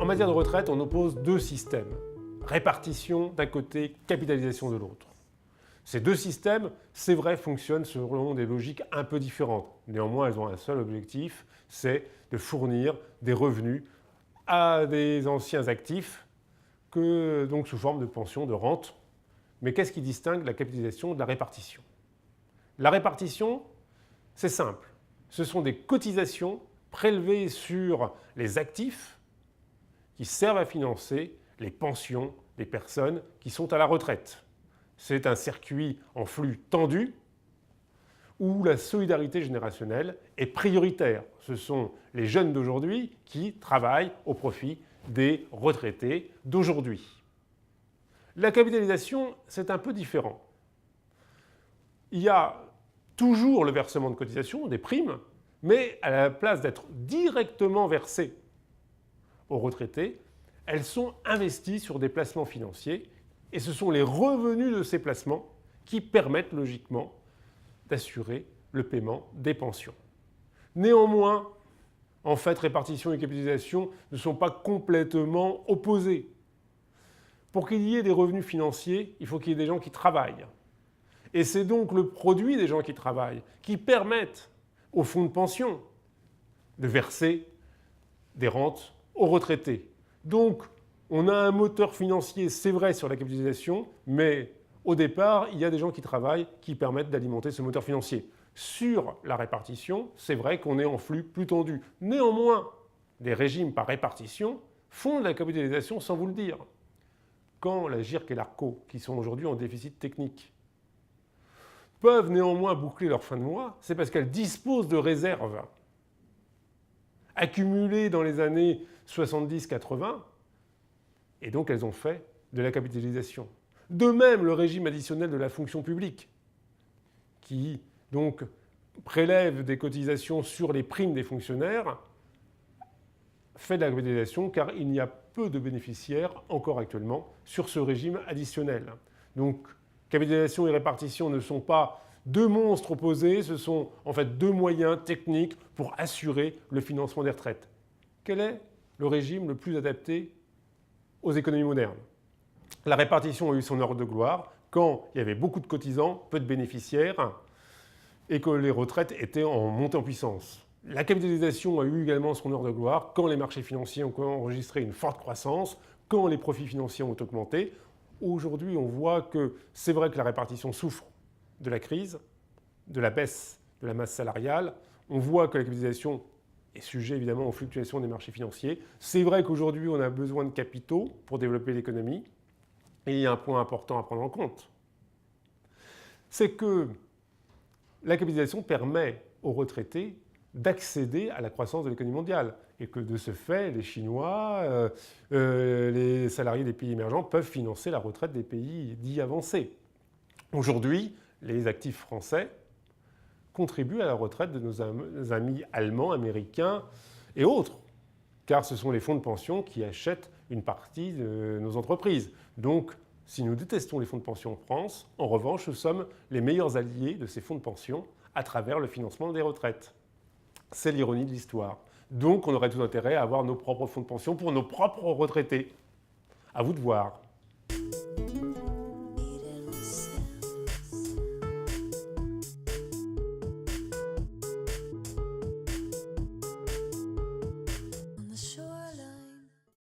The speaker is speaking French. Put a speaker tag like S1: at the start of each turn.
S1: En matière de retraite, on oppose deux systèmes. Répartition d'un côté, capitalisation de l'autre. Ces deux systèmes, c'est vrai, fonctionnent selon des logiques un peu différentes. Néanmoins, elles ont un seul objectif, c'est de fournir des revenus à des anciens actifs, donc sous forme de pension, de rente. Mais qu'est-ce qui distingue la capitalisation de la répartition? La répartition, c'est simple. Ce sont des cotisations prélevées sur les actifs qui servent à financer les pensions des personnes qui sont à la retraite. C'est un circuit en flux tendu où la solidarité générationnelle est prioritaire. Ce sont les jeunes d'aujourd'hui qui travaillent au profit des retraités d'aujourd'hui. La capitalisation, c'est un peu différent. Il y a toujours le versement de cotisations, des primes, mais à la place d'être directement versées aux retraités, elles sont investies sur des placements financiers et ce sont les revenus de ces placements qui permettent logiquement d'assurer le paiement des pensions. Néanmoins, en fait, répartition et capitalisation ne sont pas complètement opposés. Pour qu'il y ait des revenus financiers, il faut qu'il y ait des gens qui travaillent. Et c'est donc le produit des gens qui travaillent qui permettent aux fonds de pension de verser des rentes aux retraités. Donc, on a un moteur financier, c'est vrai, sur la capitalisation, mais au départ, il y a des gens qui travaillent qui permettent d'alimenter ce moteur financier. Sur la répartition, c'est vrai qu'on est en flux plus tendu. Néanmoins, des régimes par répartition font de la capitalisation sans vous le dire. Quand la GIRC et l'ARCO, qui sont aujourd'hui en déficit technique, peuvent néanmoins boucler leur fin de mois, c'est parce qu'elles disposent de réserves accumulées dans les années 70-80, et donc elles ont fait de la capitalisation. De même, le régime additionnel de la fonction publique, qui donc prélève des cotisations sur les primes des fonctionnaires, fait de la capitalisation car il y a peu de bénéficiaires encore actuellement sur ce régime additionnel. Donc capitalisation et répartition ne sont pas deux monstres opposés, ce sont en fait deux moyens techniques pour assurer le financement des retraites. Quel est le régime le plus adapté aux économies modernes? La répartition a eu son heure de gloire quand il y avait beaucoup de cotisants, peu de bénéficiaires et que les retraites étaient en montée en puissance. La capitalisation a eu également son heure de gloire quand les marchés financiers ont enregistré une forte croissance, quand les profits financiers ont augmenté. Aujourd'hui, on voit que c'est vrai que la répartition souffre de la crise, de la baisse de la masse salariale. On voit que la capitalisation est sujet évidemment aux fluctuations des marchés financiers. C'est vrai qu'aujourd'hui, on a besoin de capitaux pour développer l'économie. Et il y a un point important à prendre en compte. C'est que la capitalisation permet aux retraités d'accéder à la croissance de l'économie mondiale. Et que de ce fait, les Chinois, les salariés des pays émergents peuvent financer la retraite des pays dits avancés. Aujourd'hui, les actifs français contribuent à la retraite de nos amis allemands, américains et autres. Car ce sont les fonds de pension qui achètent une partie de nos entreprises. Donc, si nous détestons les fonds de pension en France, en revanche, nous sommes les meilleurs alliés de ces fonds de pension à travers le financement des retraites. C'est l'ironie de l'histoire. Donc, on aurait tout intérêt à avoir nos propres fonds de pension pour nos propres retraités. À vous de voir.